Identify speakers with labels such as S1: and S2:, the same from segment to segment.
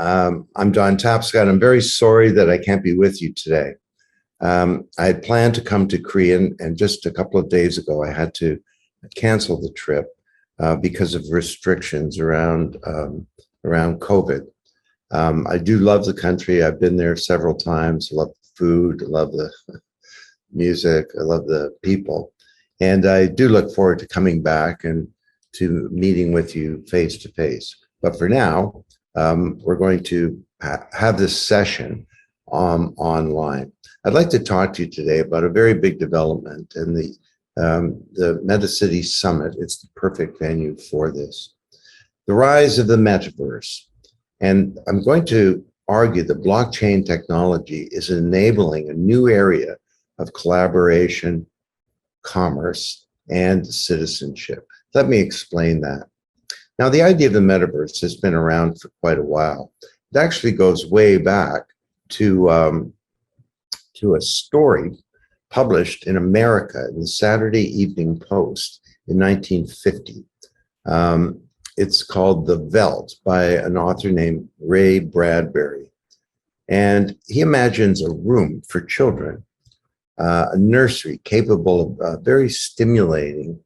S1: I'm Don Tapscott. I'm very sorry that I can't be with you today. I had planned to come to Korea, and just a couple of days ago, I had to cancel the trip because of restrictions around COVID. I do love the country. I've been there several times. I love the food. I love the music. I love the people. And I do look forward to coming back and to meeting with you face to face. But for now, we're going to have this session online. I'd like to talk to you today about a very big development in the MetaCity Summit. It's the perfect venue for this. The rise of the metaverse. And I'm going to argue that blockchain technology is enabling a new area of collaboration, commerce, and citizenship. Let me explain that. Now, the idea of the metaverse has been around for quite a while. It actually goes way back to a story published in America in the Saturday Evening Post in 1950. It's called The Veldt by an author named Ray Bradbury. And he imagines a room for children, a nursery capable of a very stimulating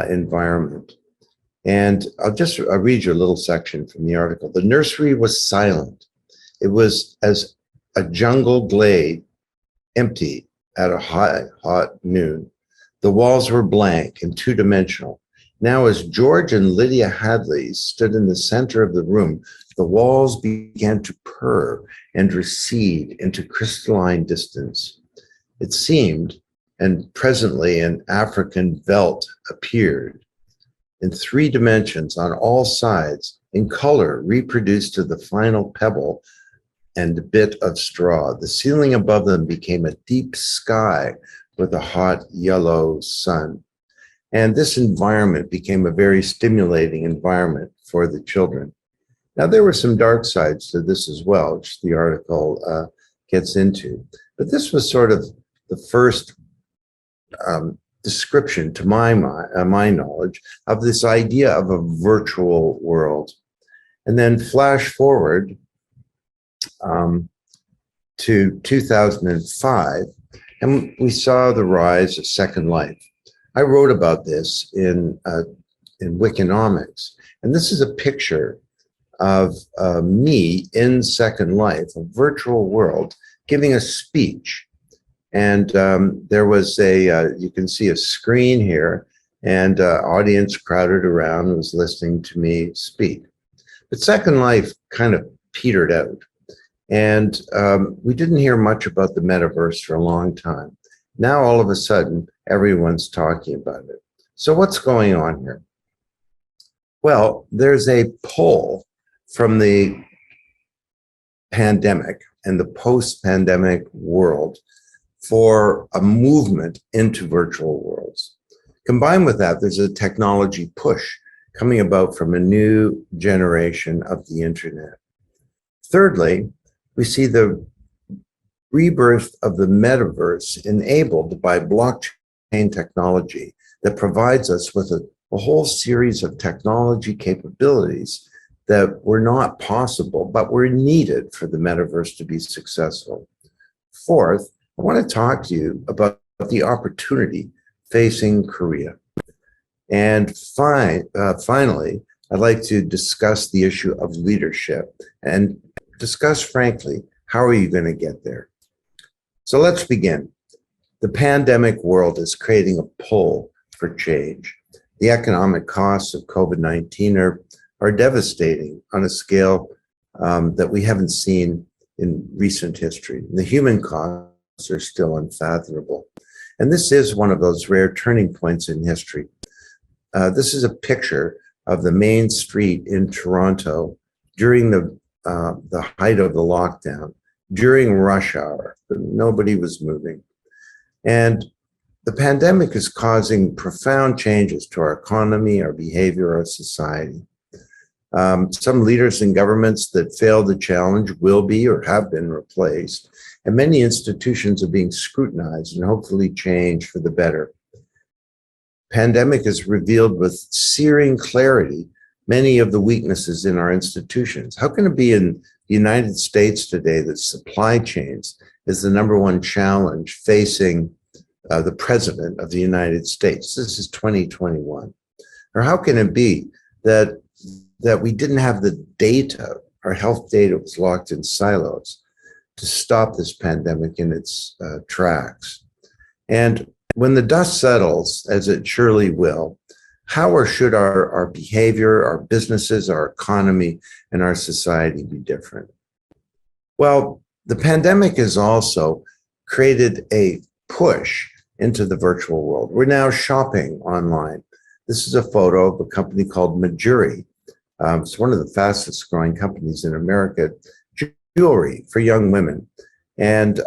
S1: environment. And I'll read you a little section from the article. The nursery was silent. It was as a jungle glade, empty at a hot noon. The walls were blank and two-dimensional. Now, as George and Lydia Hadley stood in the center of the room, the walls began to purr and recede into crystalline distance. It seemed, and presently an African veldt appeared in 3 dimensions on all sides, in color reproduced to the final pebble and bit of straw. The ceiling above them became a deep sky with a hot yellow sun. And this environment became a very stimulating environment for the children. Now, there were some dark sides to this as well, which the article gets into. But this was sort of the first description, to my knowledge, of this idea of a virtual world. And then flash forward to 2005, and we saw the rise of Second Life. I wrote about this in Wikinomics, and this is a picture of me in Second Life, a virtual world, giving a speech. And there was you can see a screen here, and audience crowded around and was listening to me speak. But Second Life kind of petered out. And we didn't hear much about the metaverse for a long time. Now, all of a sudden, everyone's talking about it. So what's going on here? Well, there's a poll from the pandemic and the post-pandemic world for a movement into virtual worlds. Combined with that, there's a technology push coming about from a new generation of the internet. Thirdly, we see the rebirth of the metaverse enabled by blockchain technology that provides us with a whole series of technology capabilities that were not possible, but were needed for the metaverse to be successful. Fourth, I want to talk to you about the opportunity facing Korea. And finally, I'd like to discuss the issue of leadership and discuss, frankly, how are you going to get there? So let's begin. The pandemic world is creating a pull for change. The economic costs of COVID-19 are devastating on a scale that we haven't seen in recent history. The human costs are still unfathomable. And this is one of those rare turning points in history. This is a picture of the main street in Toronto during the height of the lockdown, during rush hour, but nobody was moving. And the pandemic is causing profound changes to our economy, our behavior, our society. Some leaders in governments that fail the challenge will be or have been replaced, and many institutions are being scrutinized and hopefully changed for the better. Pandemic has revealed with searing clarity many of the weaknesses in our institutions. How can it be in the United States today that supply chains is the number one challenge facing the president of the United States. This is 2021. Or how can it be that we didn't have the data, our health data was locked in silos to stop this pandemic in its tracks? And when the dust settles, as it surely will, how or should our behavior, our businesses, our economy, and our society be different? Well, the pandemic has also created a push into the virtual world. We're now shopping online. This is a photo of a company called Majuri. It's one of the fastest growing companies in America, jewelry for young women. And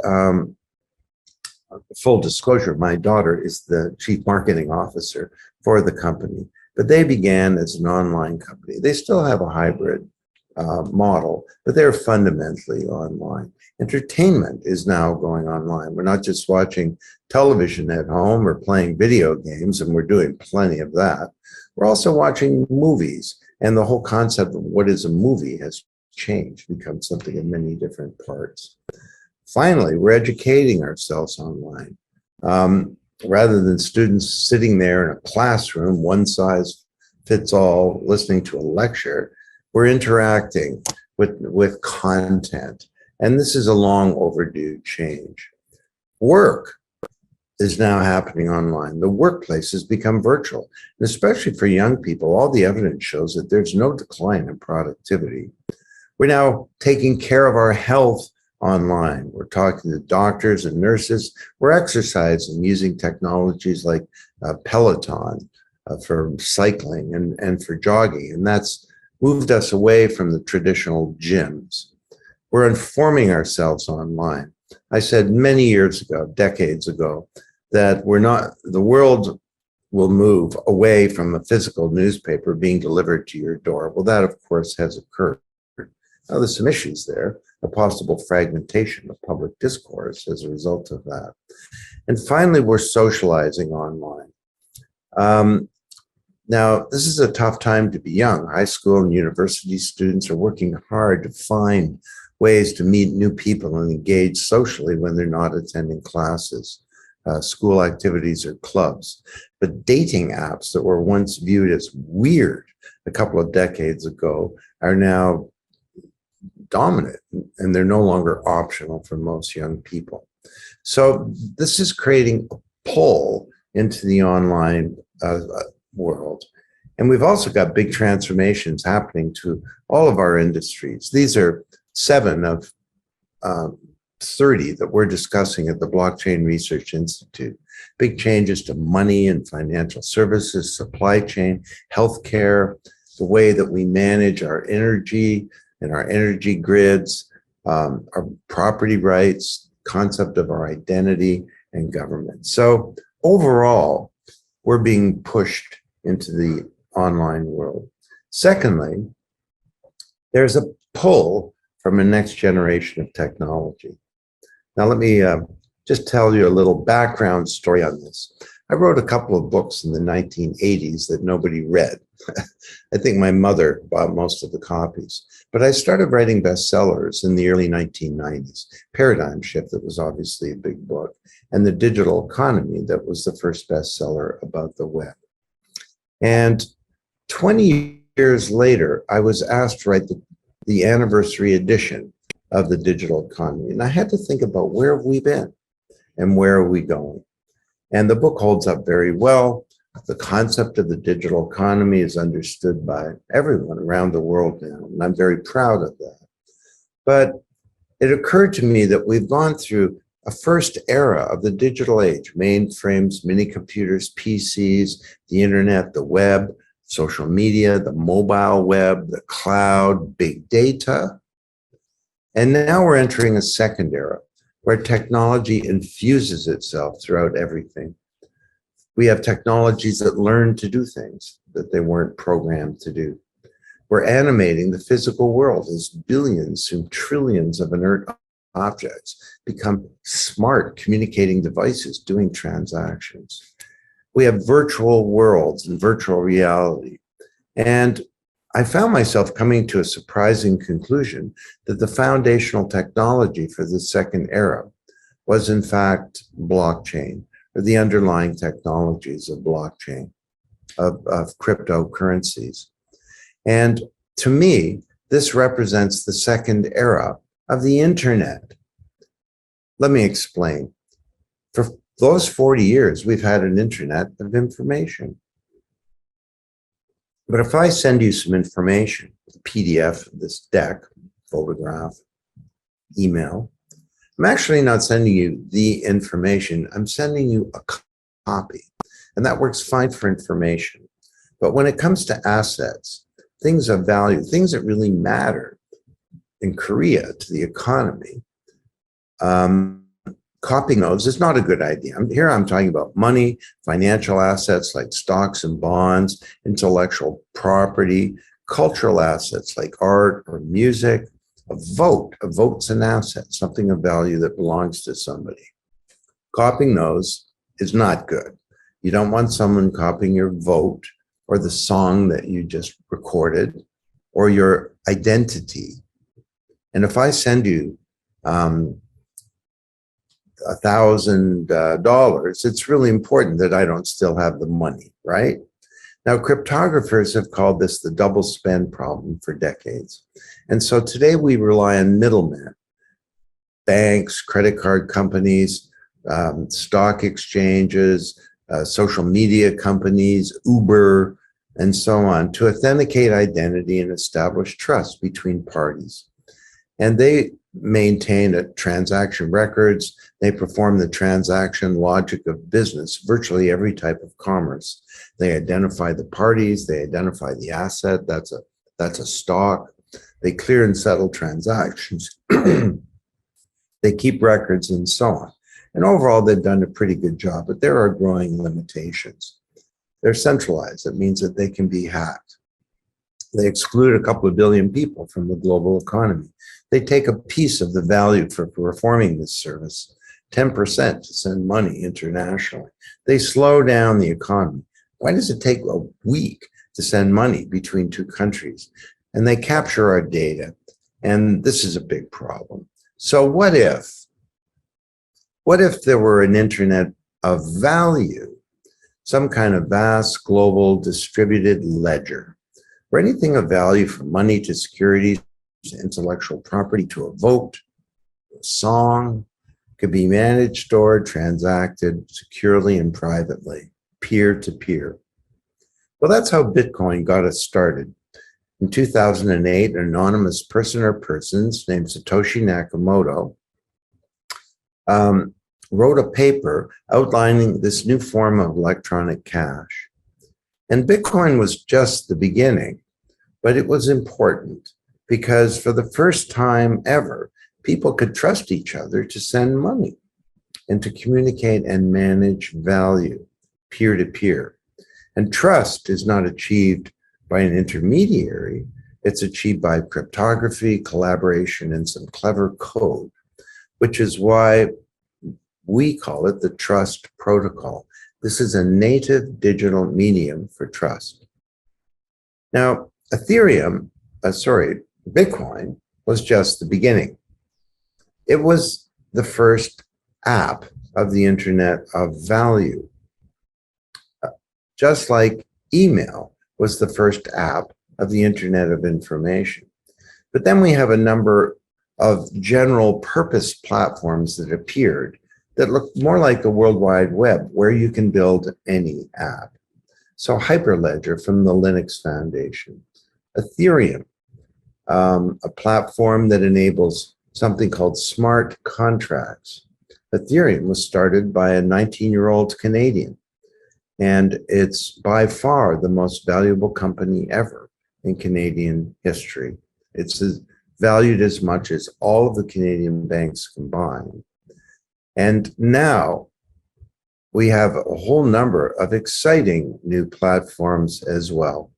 S1: full disclosure, my daughter is the chief marketing officer for the company, but they began as an online company. They still have a hybrid model, but they're fundamentally online. Entertainment is now going online. We're not just watching television at home or playing video games, and we're doing plenty of that. We're also watching movies, and the whole concept of what is a movie has changed, become something in many different parts. Finally, we're educating ourselves online. Rather than students sitting there in a classroom, one size fits all, listening to a lecture, we're interacting with content. And this is a long overdue change. Work is now happening online. The workplace has become virtual, and especially for young people, all the evidence shows that there's no decline in productivity. We're now taking care of our health online. We're talking to doctors and nurses. We're exercising using technologies like Peloton for cycling and for jogging, and that's moved us away from the traditional gyms. We're informing ourselves online. I said many years ago, decades ago, that the world will move away from a physical newspaper being delivered to your door. Well, that of course has occurred. Now there's some issues there, a possible fragmentation of public discourse as a result of that. And finally, we're socializing online. Now, this is a tough time to be young. High school and university students are working hard to find ways to meet new people and engage socially when they're not attending classes, school activities, or clubs. But dating apps that were once viewed as weird a couple of decades ago are now dominant, and they're no longer optional for most young people. So this is creating a pull into the online world. And we've also got big transformations happening to all of our industries. These are 7 of 30 that we're discussing at the Blockchain Research Institute. Big changes to money and financial services, supply chain, healthcare, the way that we manage our energy and our energy grids, our property rights, concept of our identity, and government. So overall, we're being pushed into the online world. Secondly, there's a pull from a next generation of technology. Now, let me just tell you a little background story on this. I wrote a couple of books in the 1980s that nobody read. I think my mother bought most of the copies. But I started writing bestsellers in the early 1990s. Paradigm Shift, that was obviously a big book, and The Digital Economy, that was the first bestseller about the web. And 20 years later, I was asked to write the anniversary edition of The Digital Economy. And I had to think about where have we been and where are we going? And the book holds up very well. The concept of the digital economy is understood by everyone around the world now, and I'm very proud of that. But it occurred to me that we've gone through a first era of the digital age: mainframes, mini computers, PCs, the internet, the web, social media, the mobile web, the cloud, big data. And now we're entering a second era where technology infuses itself throughout everything. We have technologies that learn to do things that they weren't programmed to do. We're animating the physical world as billions and trillions of inert objects become smart communicating devices doing transactions. We have virtual worlds and virtual reality. And I found myself coming to a surprising conclusion that the foundational technology for the second era was in fact blockchain, or the underlying technologies of blockchain, of cryptocurrencies. And to me, this represents the second era of the internet. Let me explain. For those 40 years, we've had an internet of information. But if I send you some information, a PDF, this deck, photograph, email, I'm actually not sending you the information, I'm sending you a copy. And that works fine for information. But when it comes to assets, things of value, things that really matter in Korea to the economy, copying those is not a good idea. Here I'm talking about money, financial assets like stocks and bonds, intellectual property, cultural assets like art or music. A vote's an asset, something of value that belongs to somebody. Copying those is not good. You don't want someone copying your vote or the song that you just recorded or your identity. And if I send you $1,000, it's really important that I don't still have the money, right? Now, cryptographers have called this the doublespend problem for decades. And so today we rely on middlemen, banks, credit card companies, stock exchanges, social media companies, Uber, and so on, to authenticate identity and establish trust between parties. And they maintain transaction records. They perform the transaction logic of business, virtually every type of commerce. They identify the parties, they identify the asset, that's a stock. They clear and settle transactions. They keep records and so on. And overall, they've done a pretty good job, but there are growing limitations. They're centralized. It means that they can be hacked. They exclude a couple of billion people from the global economy. They take a piece of the value for performing this service, 10% to send money internationally. They slow down the economy. Why does it take a week to send money between two countries? And they capture our data. And this is a big problem. So what if there were an internet of value, some kind of vast global distributed ledger, where anything of value from money to securities to intellectual property to a vote, a song, could be managed, stored, transacted securely and privately, peer-to-peer. Well, that's how Bitcoin got us started. In 2008, an anonymous person or persons named Satoshi Nakamoto wrote a paper outlining this new form of electronic cash. And Bitcoin was just the beginning, but it was important because for the first time ever, people could trust each other to send money and to communicate and manage value peer-to-peer. And trust is not achieved by an intermediary. It's achieved by cryptography, collaboration, and some clever code, which is why we call it the trust protocol. This is a native digital medium for trust. Now, Bitcoin was just the beginning. It was the first app of the internet of value. Just like email was the first app of the internet of information. But then we have a number of general purpose platforms that appeared that look more like the World Wide Web, where you can build any app. So Hyperledger from the Linux Foundation, Ethereum, a platform that enables something called smart contracts. Ethereum was started by a 19-year-old Canadian, and it's by far the most valuable company ever in Canadian history. It's valued as much as all of the Canadian banks combined. And now we have a whole number of exciting new platforms as well.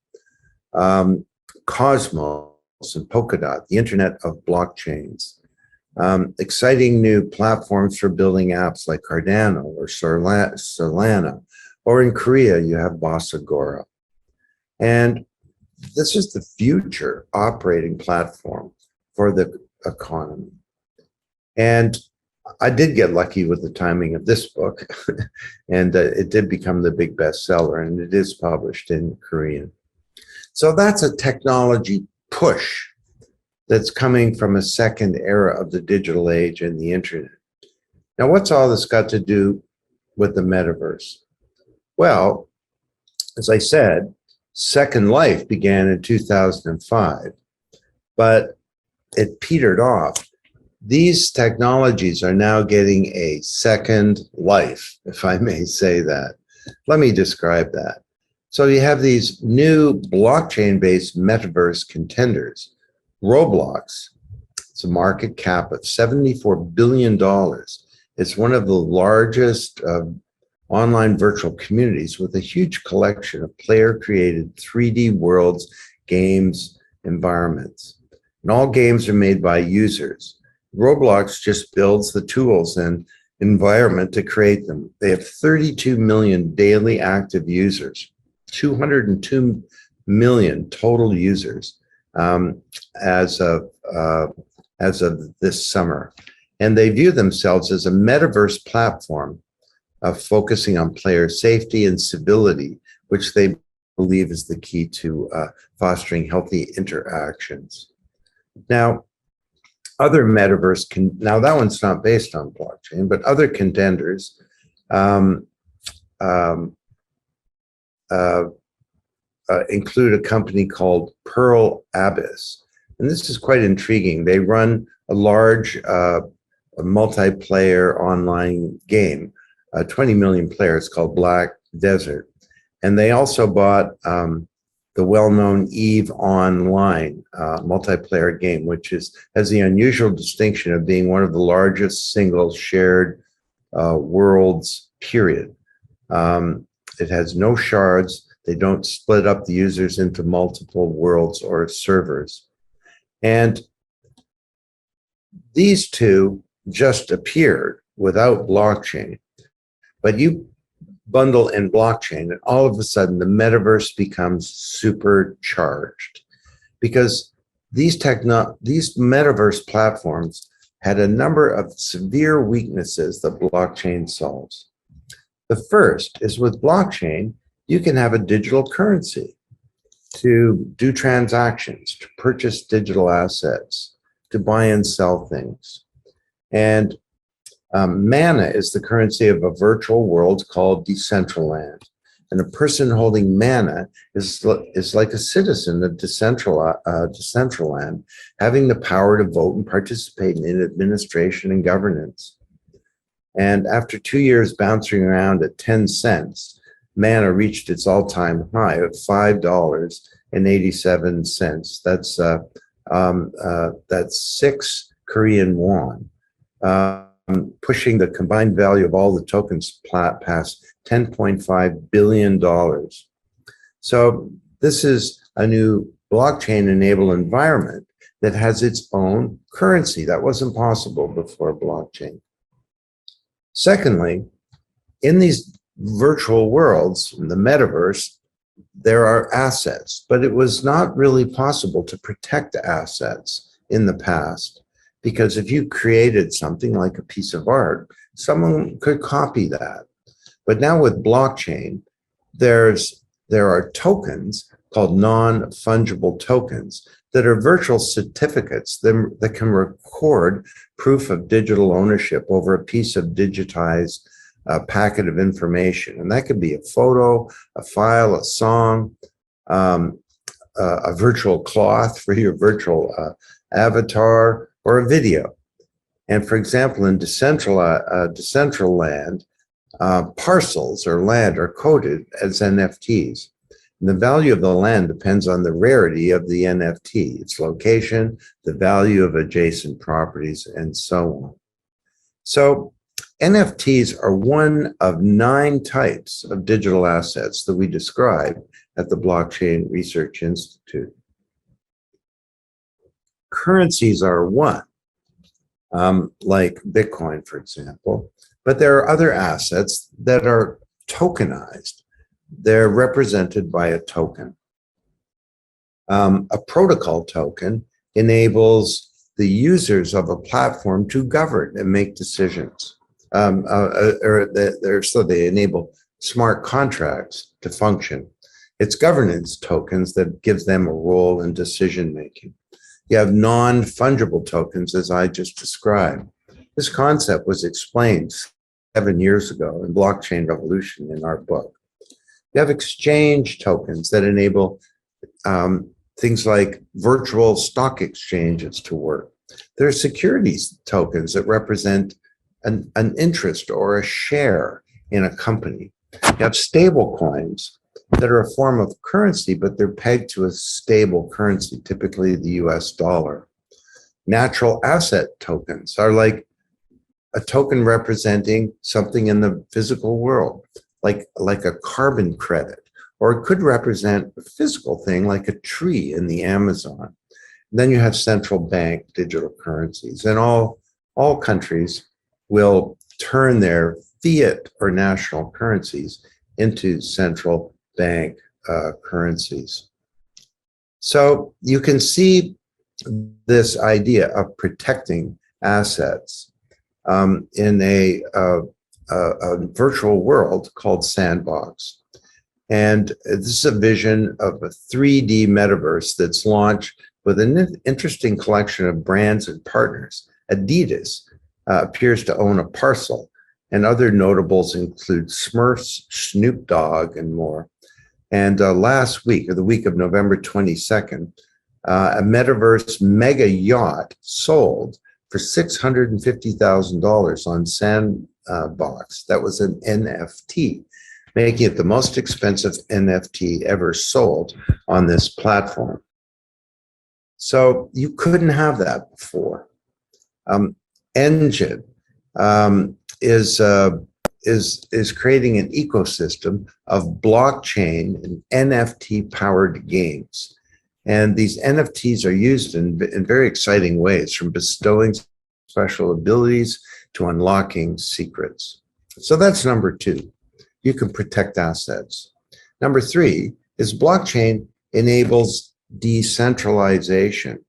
S1: Cosmos and Polkadot, the internet of blockchains. Exciting new platforms for building apps like Cardano or Solana. Or in Korea, you have Boss Agora. And this is the future operating platform for the economy. And I did get lucky with the timing of this book, and it did become the big bestseller, and it is published in Korean. So that's a technology push that's coming from a second era of the digital age and the internet. Now, what's all this got to do with the metaverse? Well, as I said, Second Life began in 2005, but it petered off. These technologies are now getting a second life, if I may say that. Let me describe that. So you have these new blockchain-based metaverse contenders. Roblox, it's a market cap of $74 billion. It's one of the largest online virtual communities with a huge collection of player-created 3D worlds, games, environments. And all games are made by users. Roblox just builds the tools and environment to create them. They have 32 million daily active users, 202 million total users as of this summer. And they view themselves as a metaverse platform focusing on player safety and civility, which they believe is the key to fostering healthy interactions. Now, other metaverse now that one's not based on blockchain, but other contenders include a company called Pearl Abyss. And this is quite intriguing. They run a large multiplayer online game, 20 million players, called Black Desert. And they also bought the well-known EVE Online multiplayer game, which has the unusual distinction of being one of the largest single shared worlds, period. It has no shards. They don't split up the users into multiple worlds or servers. And these two just appeared without blockchain. But you bundle in blockchain, and all of a sudden the metaverse becomes supercharged, because these metaverse platforms had a number of severe weaknesses that blockchain solves. The first is, with blockchain, you can have a digital currency to do transactions, to purchase digital assets, to buy and sell things. And mana is the currency of a virtual world called Decentral Land. And a person holding mana is like a citizen of Decentral Land, having the power to vote and participate in administration and governance. And after 2 years bouncing around at 10 cents, mana reached its all-time high of $5.87. That's 6 Korean won. Pushing the combined value of all the tokens past $10.5 billion. So this is a new blockchain-enabled environment that has its own currency. That wasn't possible before blockchain. Secondly, in these virtual worlds, in the metaverse, there are assets, but it was not really possible to protect assets in the past. Because if you created something like a piece of art, someone could copy that. But now with blockchain, there are tokens called non-fungible tokens that are virtual certificates that can record proof of digital ownership over a piece of digitized packet of information. And that could be a photo, a file, a song, a virtual cloth for your virtual avatar, or a video. And for example, in Decentral Land, parcels or land are coded as NFTs. And the value of the land depends on the rarity of the NFT, its location, the value of adjacent properties, and so on. So NFTs are one of 9 types of digital assets that we describe at the Blockchain Research Institute. Currencies are one, like Bitcoin, for example, but there are other assets that are tokenized. They're represented by a token. A protocol token enables the users of a platform to govern and make decisions. So they enable smart contracts to function. It's governance tokens that gives them a role in decision making. You have non-fungible tokens, as I just described. This concept was explained 7 years ago in Blockchain Revolution in our book. You have exchange tokens that enable things like virtual stock exchanges to work. There are securities tokens that represent an interest or a share in a company. You have stable coins that are a form of currency, but they're pegged to a stable currency, typically the US dollar. Natural asset tokens are like a token representing something in the physical world, like a carbon credit, or it could represent a physical thing like a tree in the Amazon. And then you have central bank digital currencies, and all countries will turn their fiat or national currencies into central bank currencies. So you can see this idea of protecting assets in a virtual world called Sandbox. And this is a vision of a 3D metaverse that's launched with an interesting collection of brands and partners. Adidas appears to own a parcel, and other notables include Smurfs, Snoop Dogg, and more. And last week, or the week of November 22nd, a Metaverse mega yacht sold for $650,000 on Sandbox. That was an NFT, making it the most expensive NFT ever sold on this platform. So you couldn't have that before. Engine is creating an ecosystem of blockchain and NFT powered games. And these NFTs are used in very exciting ways, from bestowing special abilities to unlocking secrets. So that's number 2. You can protect assets. Number 3 is blockchain enables decentralization.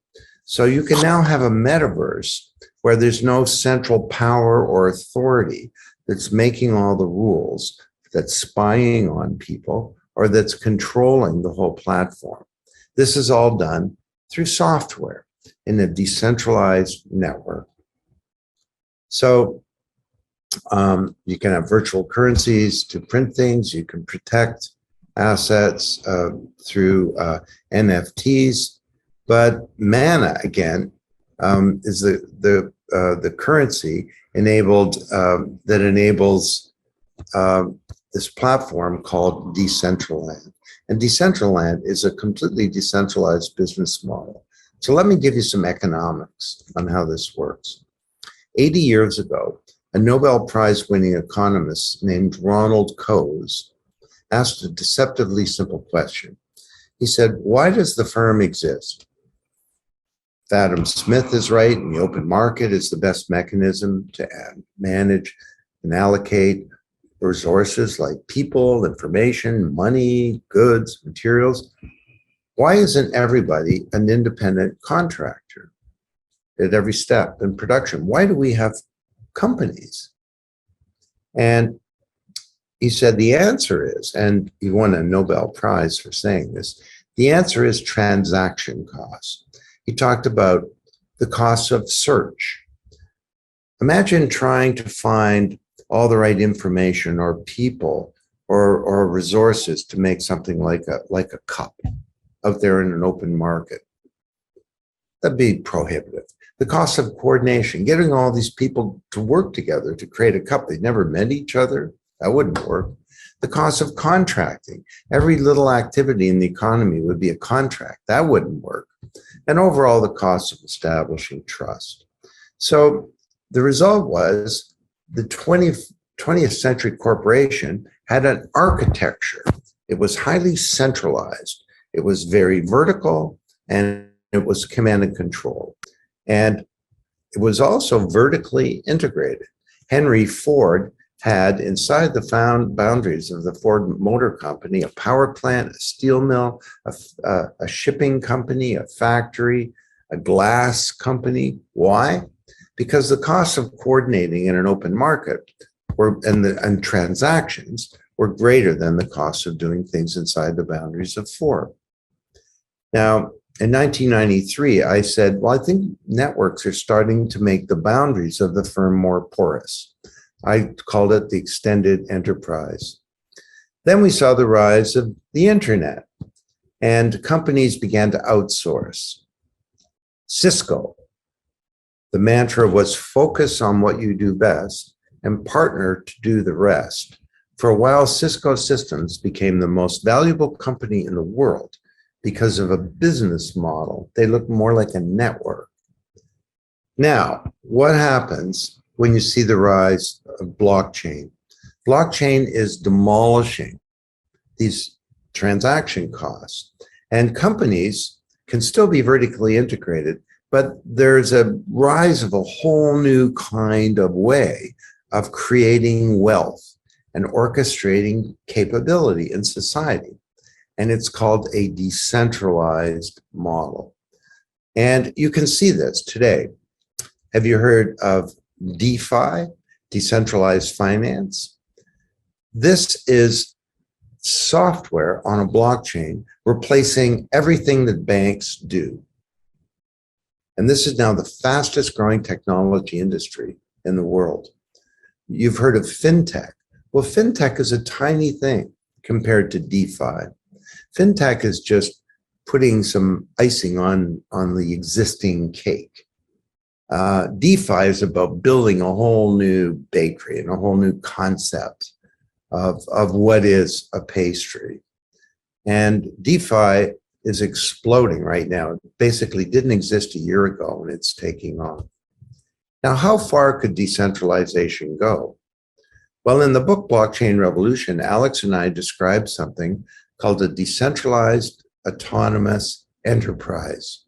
S1: So you can now have a metaverse where there's no central power or authority that's making all the rules, that's spying on people, or that's controlling the whole platform. This is all done through software in a decentralized network. So you can have virtual currencies to print things. You can protect assets through NFTs. But mana, again, is the currency enabled that enables this platform called Decentral Land. And Decentral Land is a completely decentralized business model. So let me give you some economics on how this works. 80 years ago, a Nobel Prize winning economist named Ronald Coase asked a deceptively simple question. He said, why does the firm exist? If Adam Smith is right and the open market is the best mechanism to manage and allocate resources like people, information, money, goods, materials, why isn't everybody an independent contractor at every step in production? Why do we have companies? And he said the answer is, and he won a Nobel Prize for saying this, the answer is transaction costs. He talked about the cost of search. Imagine trying to find all the right information or people or resources to make something like a cup out there in an open market. That'd be prohibitive. The cost of coordination, getting all these people to work together to create a cup. They never met each other. That wouldn't work. The cost of contracting. Every little activity in the economy would be a contract. That wouldn't work. And overall, the cost of establishing trust. So the result was the 20th century corporation had an architecture. It was highly centralized. It was very vertical, and it was command and control. And it was also vertically integrated. Henry Ford had inside the boundaries of the Ford Motor Company a power plant, a steel mill, a shipping company, a factory, a glass company. Why? Because the cost of coordinating in an open market and transactions were greater than the cost of doing things inside the boundaries of Ford. Now, in 1993, I said, well, I think networks are starting to make the boundaries of the firm more porous. I called it the extended enterprise. Then we saw the rise of the internet, and companies began to outsource. Cisco, the mantra was focus on what you do best and partner to do the rest. For a while, Cisco Systems became the most valuable company in the world because of a business model. They look more like a network. Now, what happens when you see the rise of blockchain? Blockchain is demolishing these transaction costs, and companies can still be vertically integrated, but there's a rise of a whole new kind of way of creating wealth and orchestrating capability in society. And it's called a decentralized model. And you can see this today. Have you heard of DeFi, Decentralized Finance? This is software on a blockchain replacing everything that banks do. And this is now the fastest growing technology industry in the world. You've heard of Fintech. Well, Fintech is a tiny thing compared to DeFi. Fintech is just putting some icing on the existing cake. DeFi is about building a whole new bakery and a whole new concept of what is a pastry. And DeFi is exploding right now. It basically didn't exist a year ago, and it's taking off. Now, how far could decentralization go? Well, in the book Blockchain Revolution, Alex and I described something called a decentralized autonomous enterprise.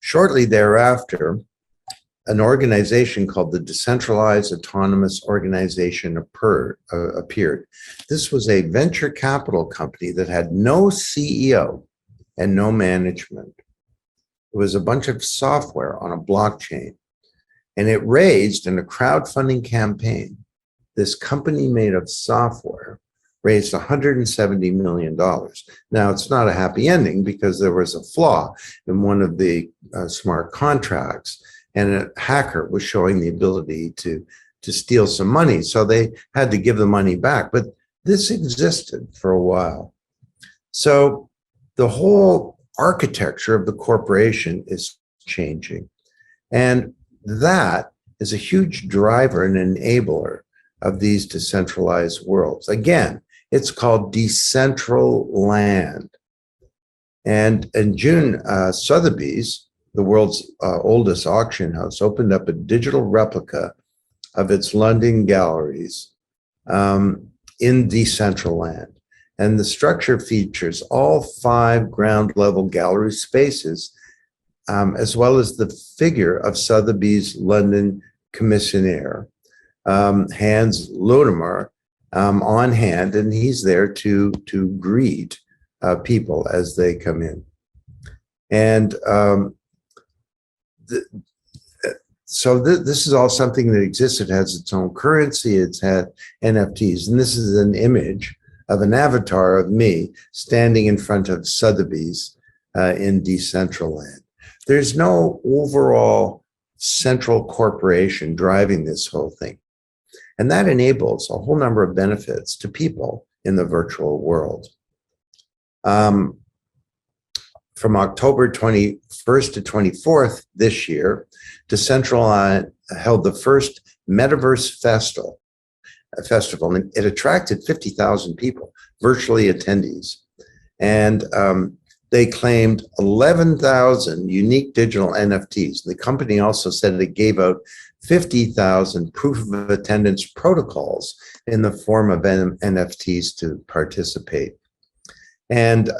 S1: Shortly thereafter, an organization called the Decentralized Autonomous Organization appeared. This was a venture capital company that had no CEO and no management. It was a bunch of software on a blockchain, and it raised in a crowdfunding campaign. This company made of software raised $170 million. Now, it's not a happy ending because there was a flaw in one of the smart contracts, and a hacker was showing the ability to steal some money. So they had to give the money back. But this existed for a while. So the whole architecture of the corporation is changing. And that is a huge driver and enabler of these decentralized worlds. Again, it's called Decentral Land. And in June, Sotheby's, the world's oldest auction house, opened up a digital replica of its London galleries in Decentral Land. And the structure features all 5 ground-level gallery spaces, as well as the figure of Sotheby's London commissionaire, Hans Lodimer, on hand, and he's there to greet people as they come in. And so this is all something that exists. It has its own currency. It's had NFTs, and this is an image of an avatar of me standing in front of Sotheby's in Decentral Land. There's no overall central corporation driving this whole thing. And that enables a whole number of benefits to people in the virtual world. From October 21st to 24th this year, Decentral Land held the first Metaverse Festival, and it attracted 50,000 people, virtually attendees. And they claimed 11,000 unique digital NFTs. The company also said it gave out 50,000 proof of attendance protocols in the form of NFTs to participate. And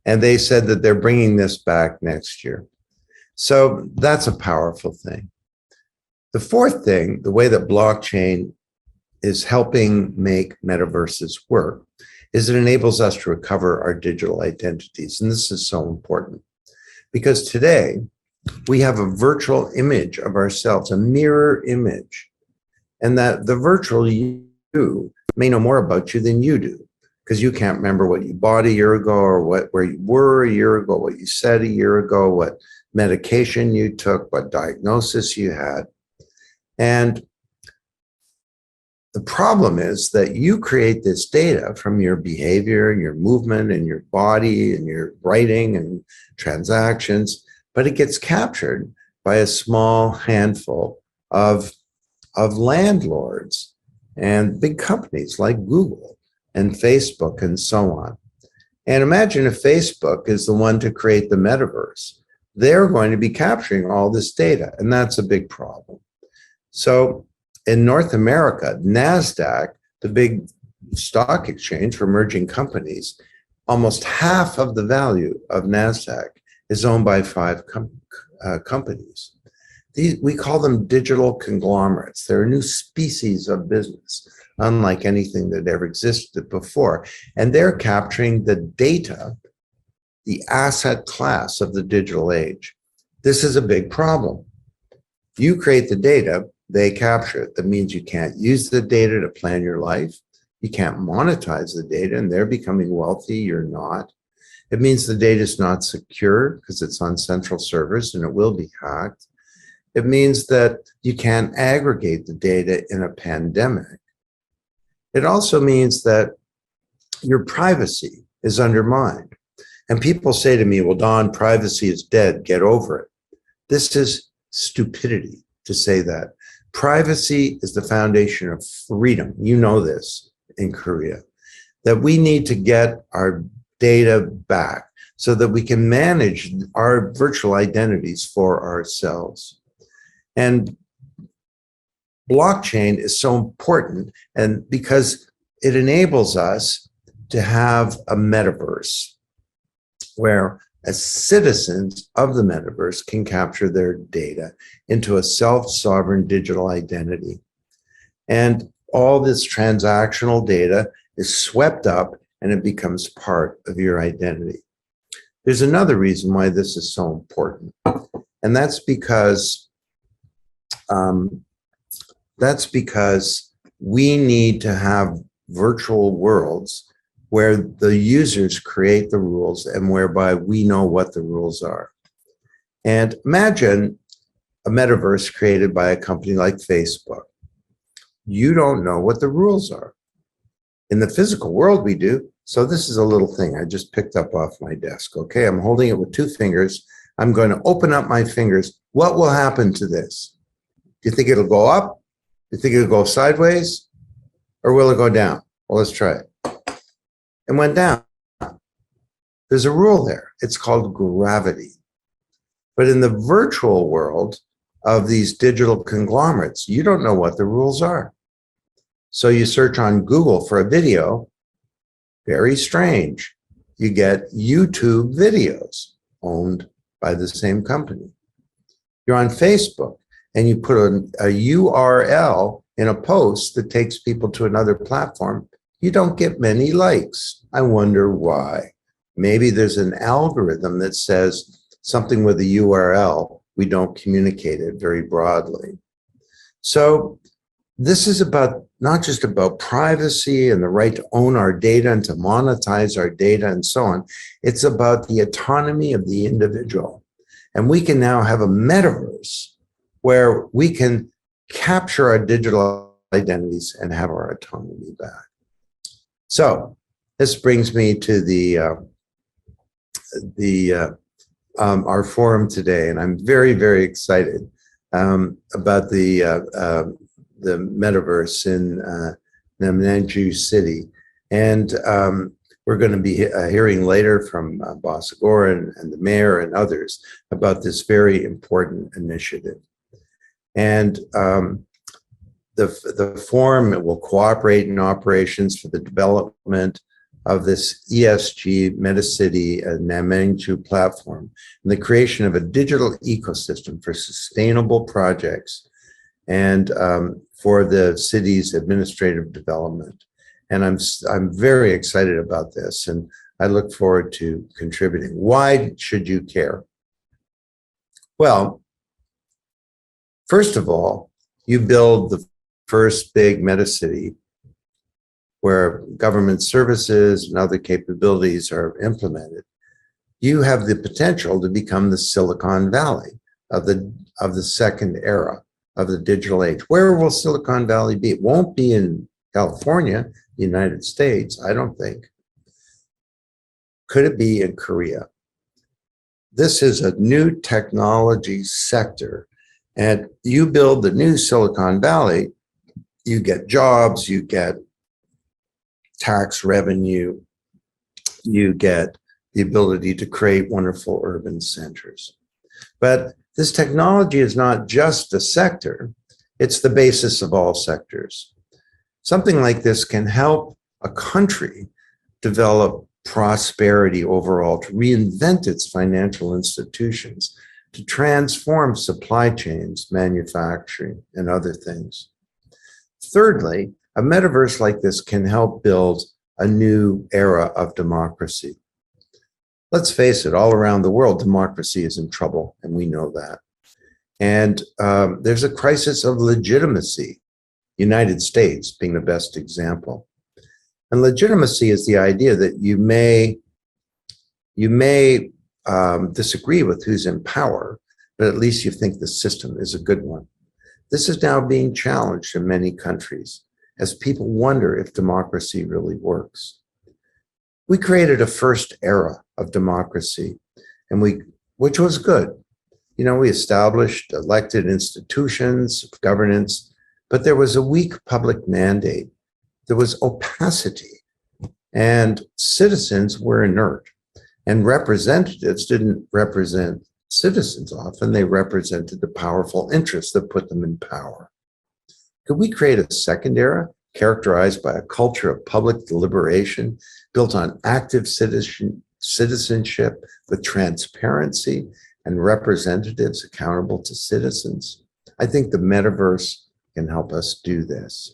S1: they said that they're bringing this back next year. So that's a powerful thing. The fourth thing, the way that blockchain is helping make metaverses work is it enables us to recover our digital identities. And this is so important because today we have a virtual image of ourselves, a mirror image, and that the virtual you may know more about you than you do because you can't remember what you bought a year ago or where you were a year ago, what you said a year ago, what medication you took, what diagnosis you had. And the problem is that you create this data from your behavior and your movement and your body and your writing and transactions, but it gets captured by a small handful of landlords and big companies like Google and Facebook and so on. And imagine if Facebook is the one to create the metaverse. They're going to be capturing all this data, and that's a big problem. So in North America, NASDAQ, the big stock exchange for emerging companies, almost half of the value of NASDAQ is owned by 5 companies. We call them digital conglomerates. They're a new species of business, unlike anything that ever existed before. And they're capturing the data, the asset class of the digital age. This is a big problem. You create the data, they capture it. That means you can't use the data to plan your life. You can't monetize the data, and they're becoming wealthy, you're not. It means the data is not secure because it's on central servers and it will be hacked. It means that you can't aggregate the data in a pandemic. It also means that your privacy is undermined. And people say to me, well, Don, privacy is dead, get over it. This is stupidity to say that. Privacy is the foundation of freedom. You know this in Korea, that we need to get our data back so that we can manage our virtual identities for ourselves. And blockchain is so important, and because it enables us to have a metaverse where as citizens of the metaverse can capture their data into a self-sovereign digital identity. And all this transactional data is swept up and it becomes part of your identity. There's another reason why this is so important, and that's because we need to have virtual worlds where the users create the rules and whereby we know what the rules are. And imagine a metaverse created by a company like Facebook. You don't know what the rules are. In the physical world, we do. So this is a little thing I just picked up off my desk. Okay, I'm holding it with 2 fingers. I'm going to open up my fingers. What will happen to this? Do you think it'll go up? Do you think it'll go sideways? Or will it go down? Well, let's try it. It went down. There's a rule there. It's called gravity. But in the virtual world of these digital conglomerates, you don't know what the rules are. So you search on Google for a video, very strange. You get YouTube videos owned by the same company. You're on Facebook and you put a URL in a post that takes people to another platform. You don't get many likes. I wonder why. Maybe there's an algorithm that says something with a URL, we don't communicate it very broadly. So this is about not just about privacy and the right to own our data and to monetize our data and so on. It's about the autonomy of the individual. And we can now have a metaverse where we can capture our digital identities and have our autonomy back. So this brings me to our forum today, and I'm very, very excited about the metaverse in Namnanju City, and we're going to be hearing later from Boss Agora and the mayor and others about this very important initiative. And the forum will cooperate in operations for the development of this ESG MetaCity Namnanju platform and the creation of a digital ecosystem for sustainable projects and for the city's administrative development. And I'm very excited about this, and I look forward to contributing. Why should you care? Well, first of all, you build the first big metacity where government services and other capabilities are implemented. You have the potential to become the Silicon Valley of the second era of the digital age. Where will Silicon Valley be? It won't be in California, United States, I don't think. Could it be in Korea? This is a new technology sector, and you build the new Silicon Valley, you get jobs, you get tax revenue, you get the ability to create wonderful urban centers. But this technology is not just a sector, it's the basis of all sectors. Something like this can help a country develop prosperity overall, to reinvent its financial institutions, to transform supply chains, manufacturing, and other things. Thirdly, a metaverse like this can help build a new era of democracy. Let's face it, all around the world, democracy is in trouble, and we know that. And there's a crisis of legitimacy, United States being the best example. And legitimacy is the idea that you may disagree with who's in power, but at least you think the system is a good one. This is now being challenged in many countries as people wonder if democracy really works. We created a first era of democracy, and which was good. You know, we established elected institutions of governance, but there was a weak public mandate. There was opacity, and citizens were inert, and representatives didn't represent citizens often. They represented the powerful interests that put them in power. Could we create a second era characterized by a culture of public deliberation built on active citizenship with transparency and representatives accountable to citizens? I think the metaverse can help us do this.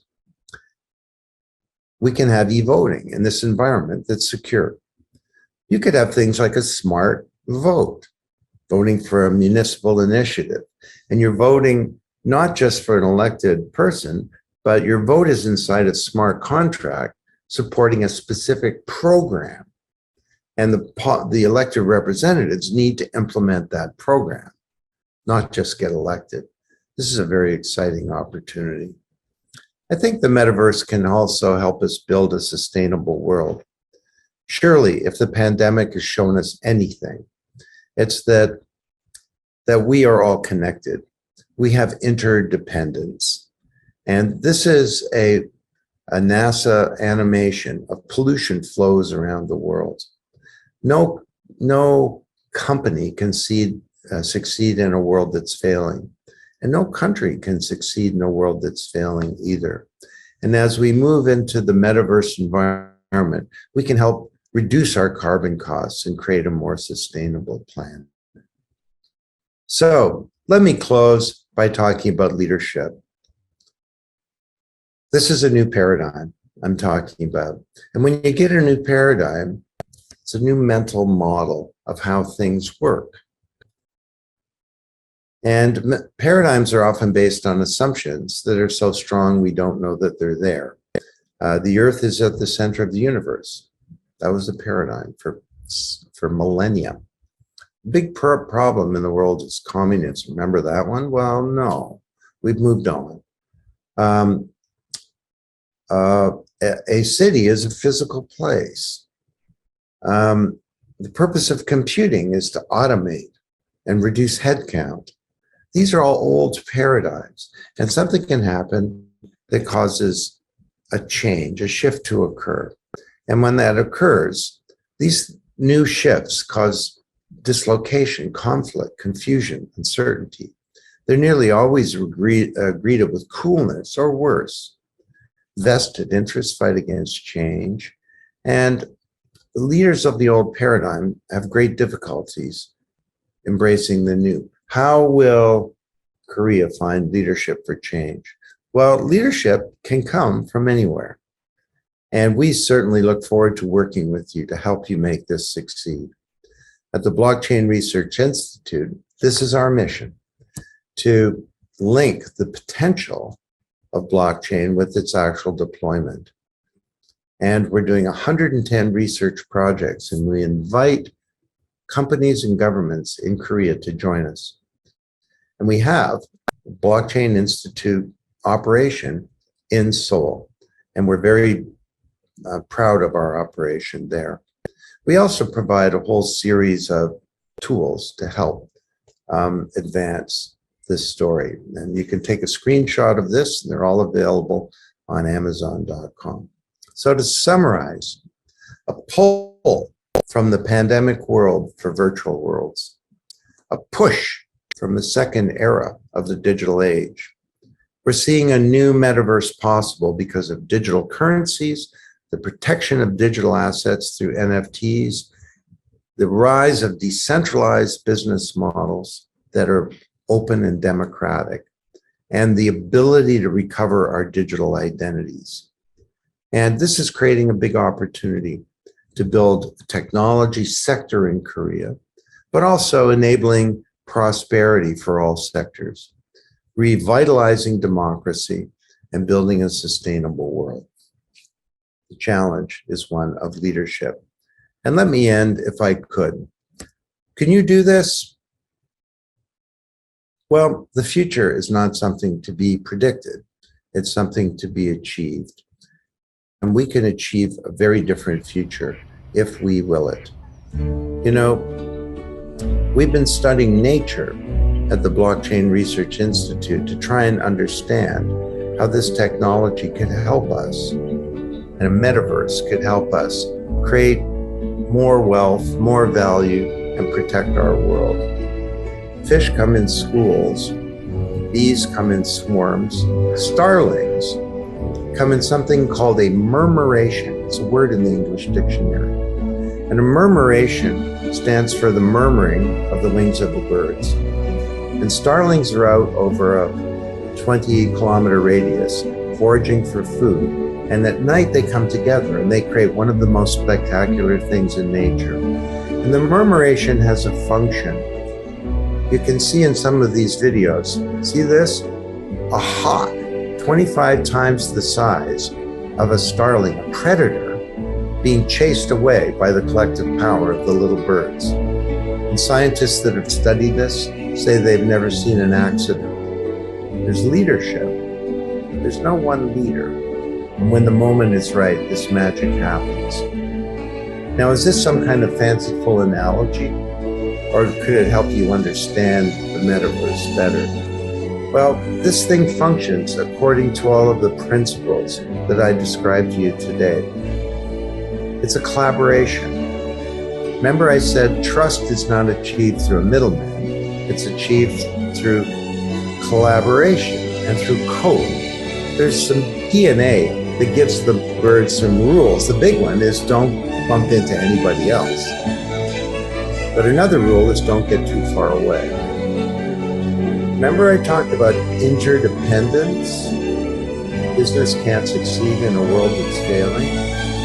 S1: We can have e-voting in this environment that's secure. You could have things like a smart vote, voting for a municipal initiative, and you're voting not just for an elected person, but your vote is inside a smart contract supporting a specific program. And the elected representatives need to implement that program, not just get elected. This is a very exciting opportunity. I think the metaverse can also help us build a sustainable world. Surely, if the pandemic has shown us anything, it's that we are all connected. We have interdependence. And this is a NASA animation of pollution flows around the world. No company can succeed in a world that's failing. And no country can succeed in a world that's failing either. And as we move into the metaverse environment, we can help reduce our carbon costs and create a more sustainable planet. So let me close by talking about leadership. This is a new paradigm I'm talking about. And when you get a new paradigm, it's a new mental model of how things work. And paradigms are often based on assumptions that are so strong we don't know that they're there. The Earth is at the center of the universe. That was the paradigm for millennia. Big problem in the world is communism. Remember that one? Well, no, we've moved on. A city is a physical place. The purpose of computing is to automate and reduce headcount. These are all old paradigms, and something can happen that causes a change, a shift to occur. And when that occurs, these new shifts cause dislocation, conflict, confusion, uncertainty. They're nearly always greeted with coolness or worse. Vested interests fight against change, and the leaders of the old paradigm have great difficulties embracing the new. How will Korea find leadership for change? Well, leadership can come from anywhere. And we certainly look forward to working with you to help you make this succeed. At the Blockchain Research Institute, this is our mission, to link the potential of blockchain with its actual deployment. And we're doing 110 research projects, and we invite companies and governments in Korea to join us. And we have a Blockchain Institute operation in Seoul, and we're very proud of our operation there. We also provide a whole series of tools to help advance this story. And you can take a screenshot of this, and they're all available on Amazon.com. So to summarize, a pull from the pandemic world for virtual worlds, a push from the second era of the digital age. We're seeing a new metaverse possible because of digital currencies, the protection of digital assets through NFTs, the rise of decentralized business models that are open and democratic, and the ability to recover our digital identities. And this is creating a big opportunity to build a technology sector in Korea, but also enabling prosperity for all sectors, revitalizing democracy, and building a sustainable world. The challenge is one of leadership. And let me end, if I could. Can you do this? Well, the future is not something to be predicted. It's something to be achieved. And we can achieve a very different future if we will it. You know, we've been studying nature at the Blockchain Research Institute to try and understand how this technology could help us, and a metaverse could help us create more wealth, more value, and protect our world. Fish come in schools, bees come in swarms, starlings come in something called a murmuration. It's a word in the English dictionary. And a murmuration stands for the murmuring of the wings of the birds. And starlings are out over a 20-kilometer radius foraging for food. And at night they come together and they create one of the most spectacular things in nature. And the murmuration has a function. You can see in some of these videos, see this? A hawk, 25 times the size of a starling, a predator, being chased away by the collective power of the little birds. And scientists that have studied this say they've never seen an accident. There's leadership. There's no one leader. And when the moment is right, this magic happens. Now, is this some kind of fanciful analogy? Or could it help you understand the metaverse better? Well, this thing functions according to all of the principles that I described to you today. It's a collaboration. Remember I said trust is not achieved through a middleman. It's achieved through collaboration and through code. There's some DNA that gives the birds some rules. The big one is don't bump into anybody else. But another rule is don't get too far away. Remember I talked about interdependence? Business can't succeed in a world that's failing.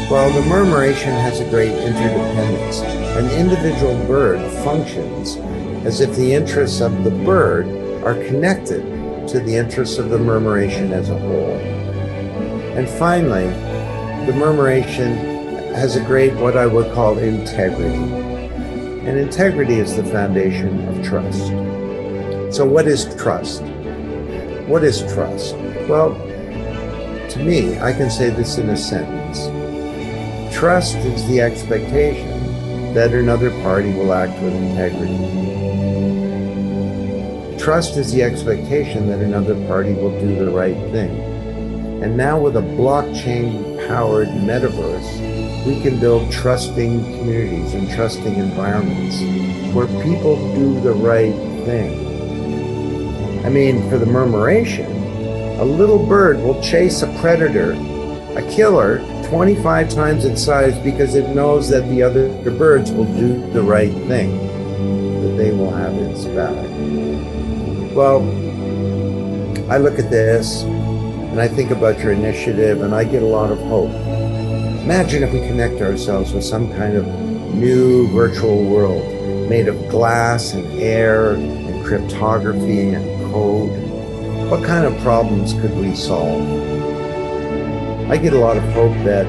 S1: Well, the murmuration has a great interdependence. An individual bird functions as if the interests of the bird are connected to the interests of the murmuration as a whole. And finally, the murmuration has a great, what I would call, integrity. And integrity is the foundation of trust. So what is trust? What is trust? Well, to me, I can say this in a sentence. Trust is the expectation that another party will act with integrity. Trust is the expectation that another party will do the right thing. And now with a blockchain-powered metaverse, we can build trusting communities and trusting environments where people do the right thing. I mean, for the murmuration, a little bird will chase a predator, a killer, 25 times its size because it knows that the other birds will do the right thing, that they will have its back. Well, I look at this and I think about your initiative and I get a lot of hope. Imagine if we connect ourselves with some kind of new virtual world made of glass and air and cryptography and code. What kind of problems could we solve? I get a lot of hope that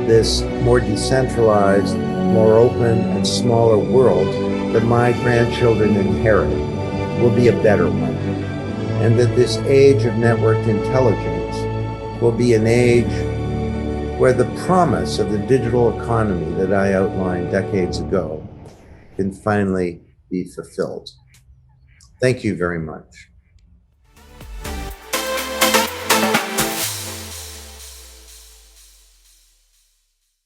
S1: this more decentralized, more open and smaller world that my grandchildren inherit will be a better one. And that this age of networked intelligence will be an age where the promise of the digital economy that I outlined decades ago can finally be fulfilled. Thank you very much.